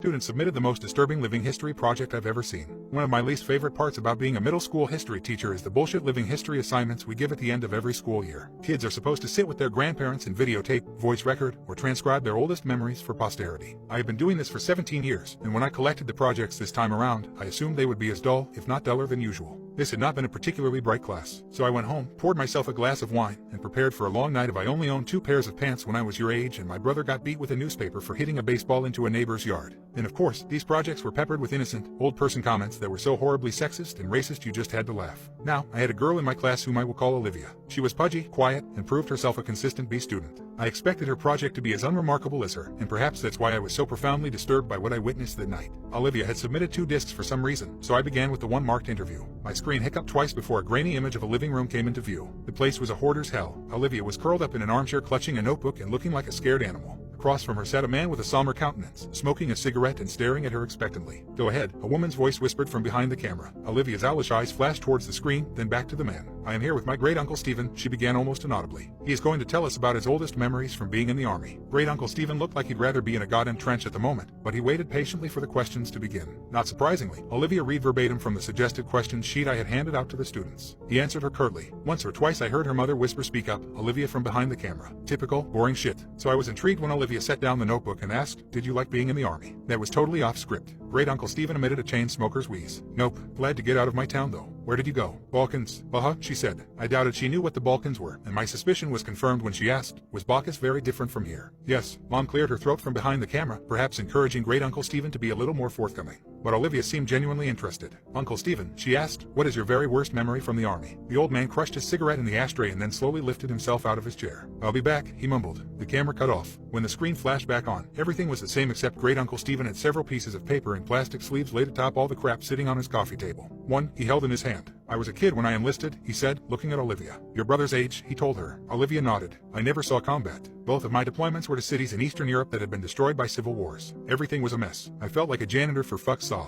Students submitted the most disturbing living history project I've ever seen. One of my least favorite parts about being a middle school history teacher is the bullshit living history assignments we give at the end of every school year. Kids are supposed to sit with their grandparents and videotape, voice record, or transcribe their oldest memories for posterity. I have been doing this for 17 years, and when I collected the projects this time around, I assumed they would be as dull, if not duller than usual. This had not been a particularly bright class, so I went home, poured myself a glass of wine, and prepared for a long night of I only owned 2 pairs of pants when I was your age and my brother got beat with a newspaper for hitting a baseball into a neighbor's yard. And of course, these projects were peppered with innocent, old-person comments that were so horribly sexist and racist you just had to laugh. Now, I had a girl in my class whom I will call Olivia. She was pudgy, quiet, and proved herself a consistent B student. I expected her project to be as unremarkable as her, and perhaps that's why I was so profoundly disturbed by what I witnessed that night. Olivia had submitted 2 discs for some reason, so I began with the one marked interview. My screen hiccuped twice before a grainy image of a living room came into view. The place was a hoarder's hell. Olivia was curled up in an armchair clutching a notebook and looking like a scared animal. Across from her sat a man with a somber countenance, smoking a cigarette and staring at her expectantly. Go ahead, a woman's voice whispered from behind the camera. Olivia's owlish eyes flashed towards the screen, then back to the man. I am here with my great-uncle Stephen, she began almost inaudibly. He is going to tell us about his oldest memories from being in the army. Great-uncle Stephen looked like he'd rather be in a goddamn trench at the moment, but he waited patiently for the questions to begin. Not surprisingly, Olivia read verbatim from the suggested questions sheet I had handed out to the students. He answered her curtly. Once or twice I heard her mother whisper, "Speak up, Olivia," from behind the camera. Typical, boring shit. So I was intrigued when Olivia set down the notebook and asked, "Did you like being in the army?" That was totally off script. Great-uncle Stephen emitted a chain smoker's wheeze. "Nope. Glad to get out of my town though." "Where did you go?" "Balkans." "Uh-huh," she said. I doubted she knew what the Balkans were, and my suspicion was confirmed when she asked, "Was Bacchus very different from here?" "Yes." Mom cleared her throat from behind the camera, perhaps encouraging Great-uncle Stephen to be a little more forthcoming. But Olivia seemed genuinely interested. "Uncle Stephen," she asked, "what is your very worst memory from the army?" The old man crushed his cigarette in the ashtray and then slowly lifted himself out of his chair. "I'll be back," he mumbled. The camera cut off. When the screen flashed back on, everything was the same except Great-uncle Stephen had several pieces of paper in plastic sleeves laid atop all the crap sitting on his coffee table. One he held in his hand. "I was a kid when I enlisted," he said, looking at Olivia. "Your brother's age," he told her. Olivia nodded. "I never saw combat. Both of my deployments were to cities in Eastern Europe that had been destroyed by civil wars. Everything was a mess. I felt like a janitor for fuck's saw."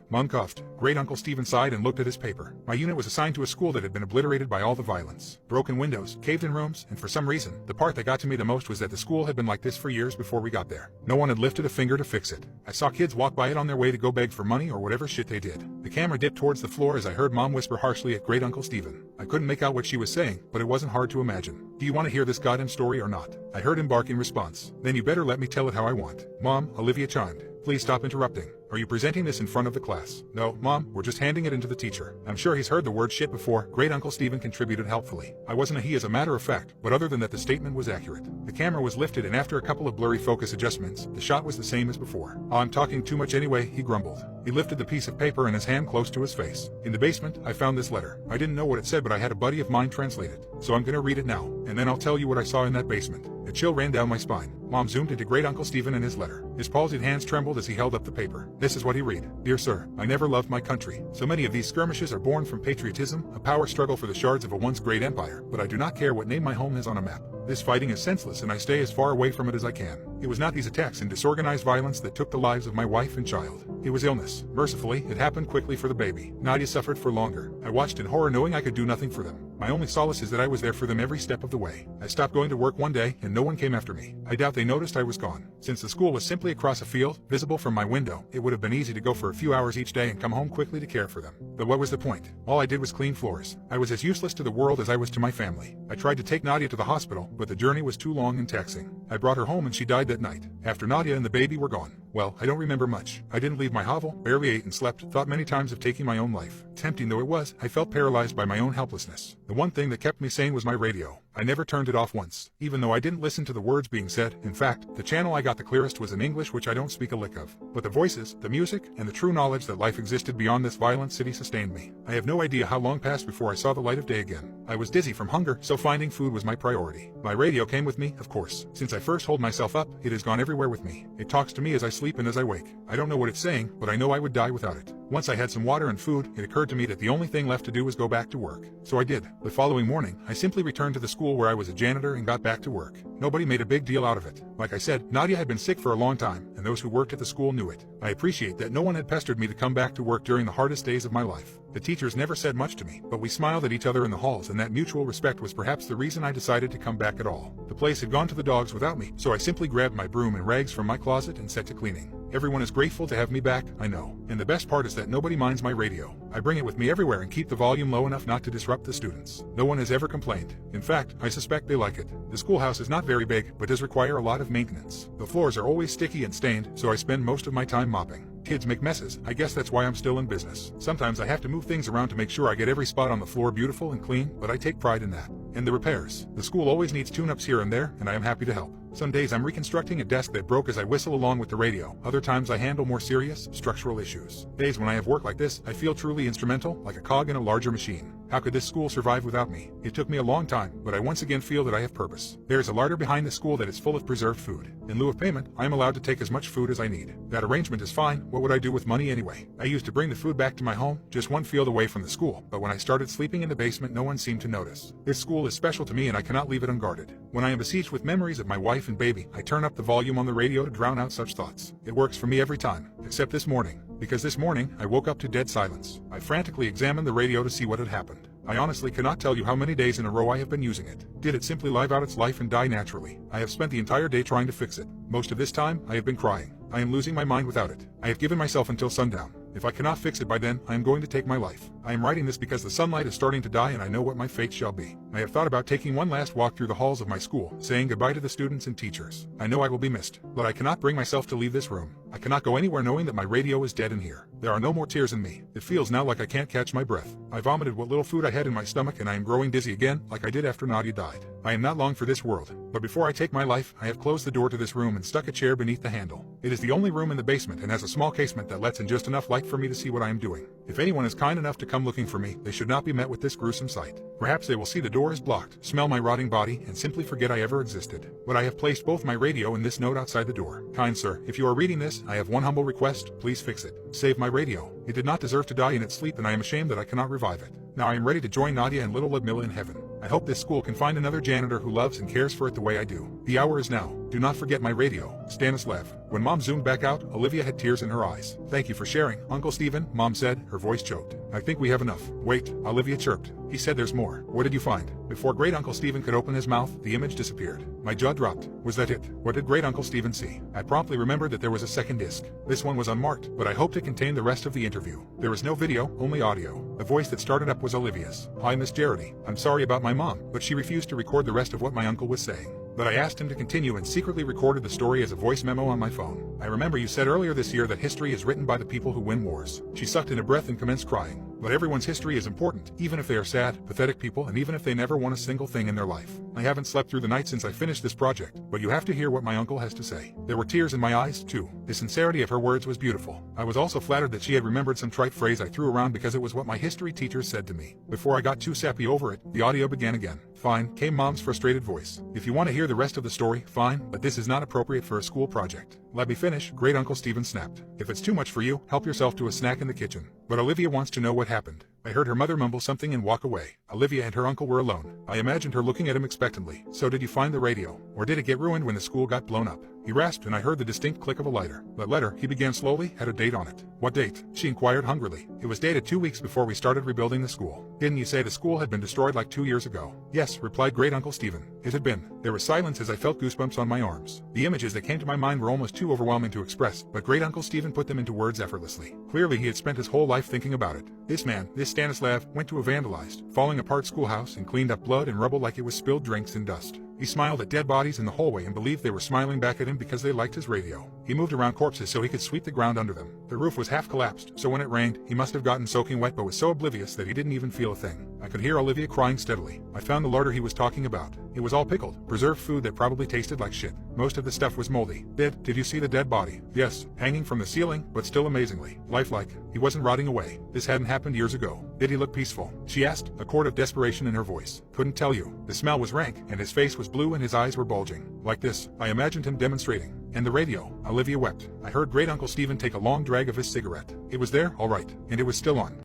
Mom coughed. Great-uncle Stephen sighed and looked at his paper. "My unit was assigned to a school that had been obliterated by all the violence. Broken windows, caved-in rooms, and for some reason, the part that got to me the most was that the school had been like this for years before we got there. No one had lifted a finger to fix it. I saw kids walk by it on their way to go beg for money or whatever shit they did." The camera dipped towards the floor as I heard Mom whisper harshly at Great-uncle Stephen. I couldn't make out what she was saying, but it wasn't hard to imagine. "Do you want to hear this goddamn story or not?" I heard him bark in response. "Then you better let me tell it how I want." "Mom," Olivia chimed. "Please stop interrupting. Are you presenting this in front of the class?" "No, Mom, we're just handing it in to the teacher." "I'm sure he's heard the word shit before," Great-uncle Stephen contributed helpfully. I wasn't a he as a matter of fact, but other than that the statement was accurate. The camera was lifted and after a couple of blurry focus adjustments, the shot was the same as before. "Oh, I'm talking too much anyway," he grumbled. He lifted the piece of paper in his hand close to his face. "In the basement, I found this letter. I didn't know what it said, but I had a buddy of mine translate it. So I'm gonna read it now, and then I'll tell you what I saw in that basement." A chill ran down my spine. Mom zoomed into Great-uncle Stephen and his letter. His palsied hands trembled as he held up the paper. This is what he read. "Dear sir, I never loved my country. So many of these skirmishes are born from patriotism, a power struggle for the shards of a once great empire, but I do not care what name my home has on a map. This fighting is senseless and I stay as far away from it as I can. It was not these attacks and disorganized violence that took the lives of my wife and child. It was illness. Mercifully, it happened quickly for the baby. Nadia suffered for longer. I watched in horror knowing I could do nothing for them. My only solace is that I was there for them every step of the way. I stopped going to work one day and no one came after me. I doubt they noticed I was gone. Since the school was simply across a field, visible from my window, it would have been easy to go for a few hours each day and come home quickly to care for them. But what was the point? All I did was clean floors. I was as useless to the world as I was to my family. I tried to take Nadia to the hospital, but the journey was too long and taxing. I brought her home and she died that night, after Nadia and the baby were gone. Well, I don't remember much. I didn't leave my hovel, barely ate and slept, thought many times of taking my own life. Tempting though it was, I felt paralyzed by my own helplessness. The one thing that kept me sane was my radio. I never turned it off once, even though I didn't listen to the words being said. In fact, the channel I got the clearest was in English, which I don't speak a lick of. But the voices, the music, and the true knowledge that life existed beyond this violent city sustained me. I have no idea how long passed before I saw the light of day again. I was dizzy from hunger, so finding food was my priority. My radio came with me, of course. Since I first hold myself up, it has gone everywhere with me. It talks to me as I sleep and as I wake. I don't know what it's saying, but I know I would die without it. Once I had some water and food, it occurred to me that the only thing left to do was go back to work. So I did. The following morning, I simply returned to the school where I was a janitor and got back to work. Nobody made a big deal out of it. Like I said, Nadia had been sick for a long time, and those who worked at the school knew it. I appreciate that no one had pestered me to come back to work during the hardest days of my life. The teachers never said much to me, but we smiled at each other in the halls, and that mutual respect was perhaps the reason I decided to come back at all. The place had gone to the dogs without me, so I simply grabbed my broom and rags from my closet and set to cleaning. Everyone is grateful to have me back, I know. And the best part is that nobody minds my radio. I bring it with me everywhere and keep the volume low enough not to disrupt the students. No one has ever complained. In fact, I suspect they like it. The schoolhouse is not very big, but does require a lot of maintenance. The floors are always sticky and stained, so I spend most of my time mopping. Kids make messes. I guess that's why I'm still in business. Sometimes I have to move things around to make sure I get every spot on the floor beautiful and clean, but I take pride in that. And the repairs. The school always needs tune-ups here and there, and I am happy to help. Some days I'm reconstructing a desk that broke as I whistle along with the radio. Other times I handle more serious, structural issues. Days when I have work like this, I feel truly instrumental, like a cog in a larger machine. How could this school survive without me? It took me a long time, but I once again feel that I have purpose. There is a larder behind the school that is full of preserved food. In lieu of payment, I am allowed to take as much food as I need. That arrangement is fine. What would I do with money anyway? I used to bring the food back to my home, just one field away from the school, but when I started sleeping in the basement, no one seemed to notice. This school is special to me and I cannot leave it unguarded. When I am besieged with memories of my wife and baby, I turn up the volume on the radio to drown out such thoughts. It works for me every time, except this morning. Because this morning, I woke up to dead silence. I frantically examined the radio to see what had happened. I honestly cannot tell you how many days in a row I have been using it. Did it simply live out its life and die naturally? I have spent the entire day trying to fix it. Most of this time, I have been crying. I am losing my mind without it. I have given myself until sundown. If I cannot fix it by then, I am going to take my life. I am writing this because the sunlight is starting to die and I know what my fate shall be. I have thought about taking one last walk through the halls of my school, saying goodbye to the students and teachers. I know I will be missed, but I cannot bring myself to leave this room. I cannot go anywhere knowing that my radio is dead in here. There are no more tears in me. It feels now like I can't catch my breath. I vomited what little food I had in my stomach and I am growing dizzy again, like I did after Nadia died. I am not long for this world, but before I take my life, I have closed the door to this room and stuck a chair beneath the handle. It is the only room in the basement and has a small casement that lets in just enough light for me to see what I am doing. If anyone is kind enough to come looking for me, they should not be met with this gruesome sight. Perhaps they will see the door is blocked, smell my rotting body, and simply forget I ever existed. But I have placed both my radio and this note outside the door. Kind sir, if you are reading this, I have one humble request, please fix it. Save my radio. It did not deserve to die in its sleep and I am ashamed that I cannot revive it. Now I am ready to join Nadia and little Ludmilla in heaven. I hope this school can find another janitor who loves and cares for it the way I do. The hour is now. Do not forget my radio. Stanislav. When Mom zoomed back out, Olivia had tears in her eyes. Thank you for sharing, Uncle Stephen, Mom said, her voice choked. I think we have enough. Wait, Olivia chirped. He said there's more. What did you find? Before Great Uncle Stephen could open his mouth, the image disappeared. My jaw dropped. Was that it? What did Great Uncle Stephen see? I promptly remembered that there was a second disc. This one was unmarked, but I hoped it contained the rest of the interview. There was no video, only audio. The voice that started up was Olivia's. Hi, Miss Jarity. I'm sorry about my mom, but she refused to record the rest of what my uncle was saying. But I asked him to continue and secretly recorded the story as a voice memo on my phone. I remember you said earlier this year that history is written by the people who win wars. She sucked in a breath and commenced crying. But everyone's history is important, even if they are sad, pathetic people, and even if they never won a single thing in their life. I haven't slept through the night since I finished this project, but you have to hear what my uncle has to say. There were tears in my eyes, too. The sincerity of her words was beautiful. I was also flattered that she had remembered some trite phrase I threw around because it was what my history teacher said to me. Before I got too sappy over it, the audio began again. Fine, came Mom's frustrated voice. If you want to hear the rest of the story, fine, but this is not appropriate for a school project. Let me finish, Great Uncle Stephen snapped. If it's too much for you, help yourself to a snack in the kitchen. But Olivia wants to know what happened. I heard her mother mumble something and walk away. Olivia and her uncle were alone. I imagined her looking at him expectantly. So did you find the radio? Or did it get ruined when the school got blown up? He rasped and I heard the distinct click of a lighter. That letter, he began slowly, had a date on it. What date? She inquired hungrily. It was dated 2 weeks before we started rebuilding the school. Didn't you say the school had been destroyed like 2 years ago? Yes, replied Great Uncle Stephen. It had been. There was silence as I felt goosebumps on my arms. The images that came to my mind were almost too overwhelming to express, but Great Uncle Stephen put them into words effortlessly. Clearly he had spent his whole life thinking about it. This man, this Stanislav, went to a vandalized, falling apart schoolhouse and cleaned up blood and rubble like it was spilled drinks and dust. He smiled at dead bodies in the hallway and believed they were smiling back at him because they liked his radio. He moved around corpses so he could sweep the ground under them. The roof was half collapsed, so when it rained, he must have gotten soaking wet but was so oblivious that he didn't even feel a thing. I could hear Olivia crying steadily. I found the larder he was talking about. It was all pickled, preserved food that probably tasted like shit. Most of the stuff was moldy. Did you see the dead body? Yes, hanging from the ceiling, but still amazingly lifelike. He wasn't rotting away. This hadn't happened years ago. Did he look peaceful? She asked, a chord of desperation in her voice. Couldn't tell you. The smell was rank, and his face was blue and his eyes were bulging. Like this, I imagined him demonstrating. And the radio, Olivia wept. I heard Great Uncle Stephen take a long drag of his cigarette. It was there, all right, and it was still on.